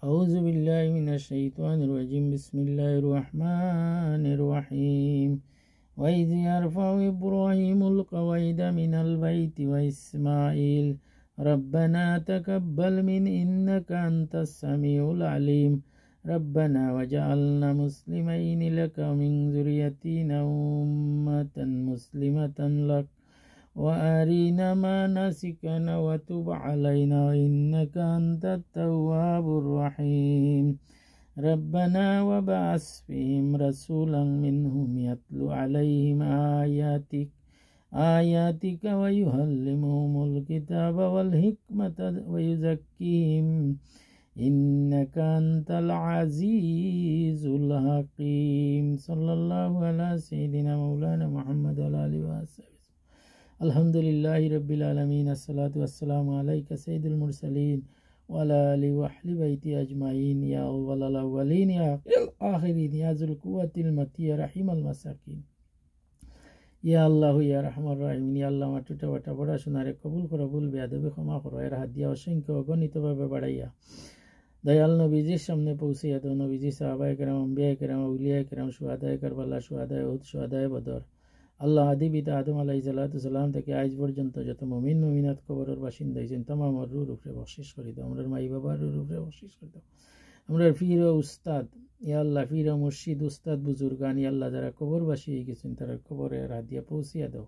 أعوذ بالله من الشيطان الرجيم بسم الله الرحمن الرحيم وإذ يرفع إبراهيم القواعد من البيت وإسماعيل ربنا تقبل من إنك أنت السميع العليم ربنا وجعلنا مسلمين لك ومن ذريتنا أمة مسلمة لك وأرنا مناسكنا وتب علينا إنك أنت التواب الرحيم ربنا وبعث فيهم رسولا منهم يتلو عليهم آياتك ويعلمهم الكتاب والحكمة ويزكيهم إنك أنت العزيز الحكيم صلى الله على سيدنا مولانا محمد وعلى آله وصحبه الحمد لله رب العالمين الصلاة والسلام عليك سيد المرسلين وعلى آله وأهل بيته أجمعين يا أول الأولين يا الآخرين يا ذو القوة المتين يا رحيم المساكين يا الله يا رحمن الراحمين يا الله আমার টুটা বাটা পড়াশোনারে কবুল করো ভুল বেয়াদবি ক্ষমা করো এর হাত দিয়া অসংখ্য অগণিতভাবে বাড়াইয়া দয়াল নবীজির সামনে পৌঁছিয়া দাও নবীজি সাহাবায়ে কেরাম আম্বিয়ায়ে কেরাম আউলিয়ায়ে কেরাম শুহাদায়ে কারবালা শুহাদায়ে উহুদ শুহাদায়ে বদর আল্লাহ আদি পিতা আদম আলাইহিসসালাম থেকে আজ পর্যন্ত যত মুমিন মুমিনাত কবরের বাসিন্দা হয়েছেন तमाम রূহ উপরে বখশিশ করে দাও আমরার মাই বাবার রূহ উপরে বখশিশ করে দাও আমরার পীর ও উস্তাদ ইয়া আল্লাহ পীর ও মুর্শিদ উস্তাদ বুজুর্গান ইয়া আল্লাহ যারা কবরবাসী হয়ে গেছেন তারা কবরের হাদিয়া পৌঁছিয়া দাও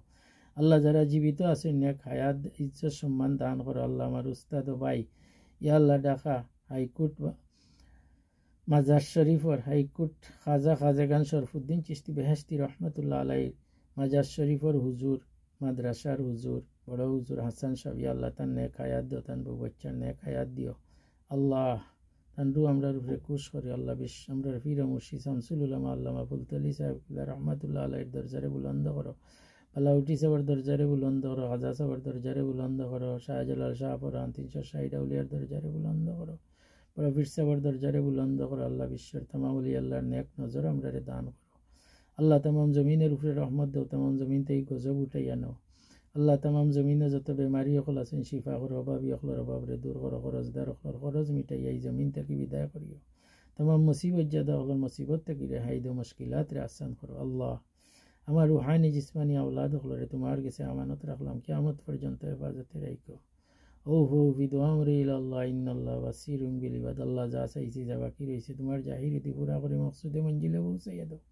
আল্লাহ যারা জীবিত আছেন নেক হায়াত ইজ্জত সম্মান দান করো আল্লাহ আমার উস্তাদ ও ভাই ইয়া আল্লাহ ঢাকা হাইকোর্ট মাজার শরীফর হাইকোর্ট খাজাগান শরফুদ্দিন চিশতি বেহেশতি রহমতুল্লাহ আলাইহি মাজার শরীফর হুজুর মাদ্রাসার হুজুর বড় হুজুর হাসান সাহেব ইয়া আল্লাহ তার নেক হায়াত দিও তার বউ বাচ্চার নেক হায়াত দিও আল্লাহ তানরু আমরা রূপে খুশ করি আল্লাহ বিশ আমরা পীর মুর্শিদ শামসুল উলামা আল্লামা ফুলতলি সাহেব রহমাতুল্লাহ আলাইহির দরজারে বুলন্দ করো আলাউটি সাহেবের দরজারে বুলন্দ করো হাজা সাহেবের দরজারে বুলন্দ করো শাহজালাল শাহপুরান 360 আউলিয়ার দরজারে বুলন্দ করো বড় পীর সাহেবের দরজারে বুলন্দ করো আল্লাহ বিশ্বের तमाम ওলি আল্লাহর নেক নজর আমরারে দান করো আল্লাহ तमाम জমিনের উপরে রহমত দাও तमाम জমিন থেকে গজব উঠাইয়া নাও আল্লাহ तमाम জমিনে যত বেমারি হল আছেন শিফা করো অভাবী হলর অভাবরে দূর করো খরচদার হলর খরচ মিটাইয়া এই জমিন থেকে বিদায় করিও तमाम মুসিবত জাদা হলর মুসিবত থেকে রেহাই দাও মুশকিলাত রে আসান করো আল্লাহ আমার রুহানি জিসমানি আওলাদ হলরে তোমার কাছে আমানত রাখলাম কিয়ামত পর্যন্ত হেফাজতে রাখো ও হো বিদুআমরি ইলাল্লাহ ইন্নাল্লাহ বাসিরুম বিল ইবাদ আল্লাহ যা চাইছি যা বাকি রইছে তোমার জাহিরিতি পুরা করে মকসুদে মঞ্জিলে পৌঁছাইয়া দাও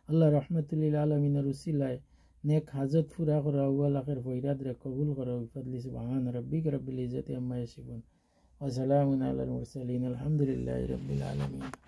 আল্লাহ রহমতুল লিল আলামিনের উসিলায় নেক হাজত পুরা করো আউয়াল আখির ফয়রাত রে কবুল করো বিফadli সুবহান রাব্বিকা রাব্বিল ইজ্জাতি আম্মা ইয়াসিফুন ওয়া সালামুন আলাল মুরসালিন আলহামদুলিল্লাহি রাব্বিল আলামিন।